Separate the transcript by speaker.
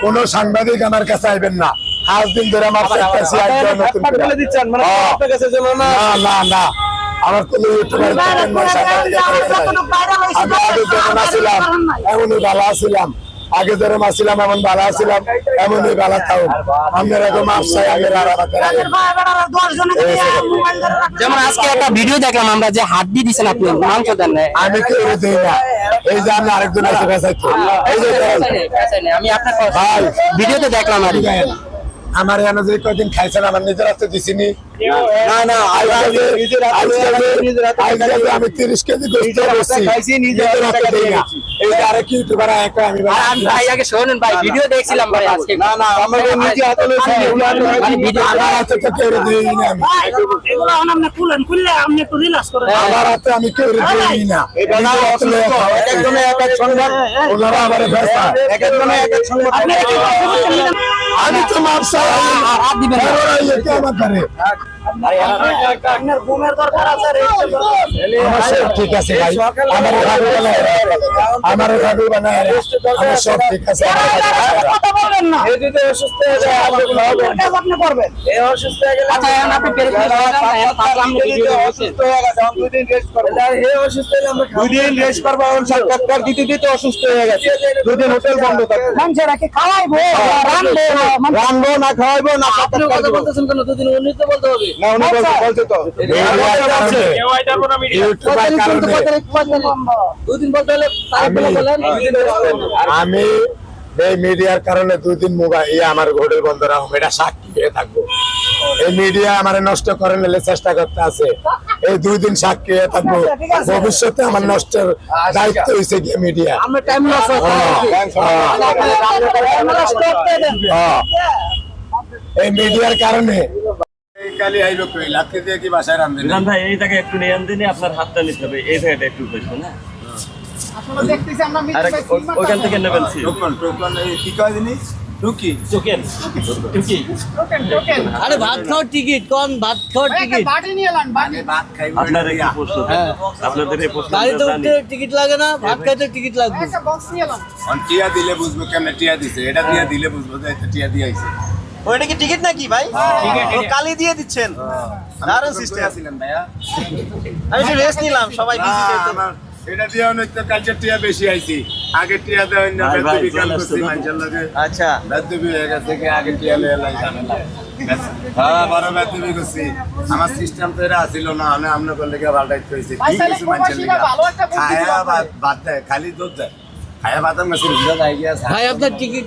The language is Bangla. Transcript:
Speaker 1: কোন সাংবাদিক আমার কাছে আইবেন না। 5 দিন ধরে আমার না না আমার কোন ইউটিউবার আমি আগে যেমন আসছিলাম এমনই ভালো আসছিলাম, আগে যেরকম আসছিলাম এমন ভালো আসছিলাম, এমনই ভালো থাকুন। আমরা এরকম আফসাই
Speaker 2: যেমন আজকে একটা ভিডিও দেখলাম আমরা যে হাড্ডি দিচ্ছেন আপনি মাংস দেন না,
Speaker 1: আমি কেউ দিই না। এই যে আমি আরেকজন আছে বেসাচ্ছি,
Speaker 2: আমি আপনার ভিডিওতে দেখলাম আর
Speaker 1: আমার এনে যে কদিন খাইছেন আমার নিজের হাতে দিছিনি। না না আমি 30 কেজি গোস্ত খাইছি নিজের হাতে দেই না। এই যে আরেক ইউটিউবার একা আমি
Speaker 2: ভাই আগে শুনুন ভাই, ভিডিও দেখছিলাম ভাই আজকে।
Speaker 1: না না আমার নিজে হাতে লইছি ভিডিও আমার হাতে তো কেউ দেই না। আমি
Speaker 3: এগুলো আপনি খুললে আপনি একটু রিল্যাক্স করেন।
Speaker 1: আমার হাতে আমি কেউ দেই না। এটা না একজনে এক এক সংবাদ ওনারা আমারে ফেসা একজনে এক এক সংবাদ। আমি তো মাপসা হাত দিবেন না এটা আমার করে।
Speaker 3: আপনার ঘুমের দরকার আছে রে।
Speaker 1: আমার সব ঠিক আছে ভাই, আমার গাড়ি বানায় আমার গাড়ি বানায় আমার সব ঠিক আছে।
Speaker 3: কথা বলবেন না।
Speaker 4: এই যদি অসুস্থ হয়ে যায়
Speaker 3: কাজ আপনি করবেন।
Speaker 4: এই অসুস্থ হয়ে গেলে
Speaker 2: আচ্ছা এখন আপনি পেরে
Speaker 4: অসুস্থ হয়ে গেছে 2 দিন রেস্ট করব। এই অসুস্থ হলে আমরা 2 দিন রেস্ট করব। এখন সাক্ষাৎকার দিতে দিতে অসুস্থ হয়ে গেছে। 2 দিন হোটেল বন্ধ থাকবে।
Speaker 3: মানুষেরা কি খাওয়াইবো
Speaker 4: রানবো না খাওয়াইবো না।
Speaker 2: আপনি কথা বলতেছেন কেন? দুদিন উনি তো বলতে হবে
Speaker 4: না উনি বলছে তো
Speaker 1: ইউটিউবার কারণে
Speaker 2: দুদিন বলতে হলে তারপরে বলেন
Speaker 1: আমি এই মিডিয়ার কারণে 2 দিন মোবাইল আমার হোটেল বন্ধ রাখবো, এটা সাক্ষী হয়ে থাকবো। এই মিডিয়া আমার নষ্ট করে নিলে চেষ্টা করতে আছে, এই 2 দিন সাক্ষী হয়ে থাকবো। ভবিষ্যতে আমার নষ্টের দায়িত্ব হয়েছে কি মিডিয়া।
Speaker 2: আমরা টাইম লস
Speaker 1: এই মিডিয়ার কারণে কালি আইলো কই লাথি দিয়ে কি বাসায় রান্ধেন
Speaker 5: বিধান ভাই এই জায়গায় একটু নিয়ে আনতেনি, আপনার হাতটা নিতে হবে এই জায়গাটা একটু বসবো না।
Speaker 3: আসলে দেখতেছি আমরা
Speaker 5: আর ওইখান থেকে নেবেন
Speaker 1: টোকন এই কি কয় জিনিস টুকি
Speaker 5: টোকেন টুকি
Speaker 3: টোকেন
Speaker 2: আরে ভাত খাওয়ার টিকিট কোন ভাত খাওয়ার টিকিট
Speaker 3: বাটি নিয়ে এলেন বাটি
Speaker 1: ভাত খাইব
Speaker 5: আপনাদের কি প্রশ্ন আপনাদের এই প্রশ্ন
Speaker 2: গাড়িতে উঠতে টিকিট লাগে না, ভাত খাইতে টিকিট লাগবে।
Speaker 3: একটা বক্স নিয়ে এলেন
Speaker 1: অন টিয়া দিলে বুঝবো কেমনে টিয়া দিছে, এটা দিয়ে দিলে বুঝবো যে এটা টিয়া দিয়ে আইছে।
Speaker 4: ওইটা কি টিকিট নাকি ভাই? টিকিট কালি দিয়ে দিচ্ছেন। দারুণ সিস্টেম
Speaker 1: আছিলেন ভাইয়া,
Speaker 4: আমি একটু রেস্ট নিলাম, সবাই বিজি যেহেতু।
Speaker 1: আমার এটা দিয়ে অনেক তো কালচার টিয়া বেশি আইছি। আগে টিয়া দেওয়া না
Speaker 5: ভাই, ভাই,
Speaker 1: বেদবি কাল
Speaker 5: চলে
Speaker 1: করছি
Speaker 5: আসছে,
Speaker 1: মানুষের লাগে
Speaker 4: আচ্ছা
Speaker 1: বেদবি হয়ে গেছে কি আগে টিয়া লয়ে লাই ঝামেলা। হ্যাঁ বড় বেদবি করছি। আমার সিস্টেম তো এটা ছিল না, আমি আমনে করলে কি ভালটাই কইছি
Speaker 3: ভাই,
Speaker 1: ঠিক
Speaker 3: তাহলে
Speaker 1: আছে মানুষের
Speaker 3: প্রবাসীরা
Speaker 1: লাগে
Speaker 3: ভালো একটা বুদ্ধি
Speaker 1: খায়া
Speaker 3: দিতে হবে।
Speaker 1: ভাত দেয় খালি দুধ দেয়, খায়া ভাত মেশিন ভিজা যায় গিয়া
Speaker 2: ভাই আপনার টিকিট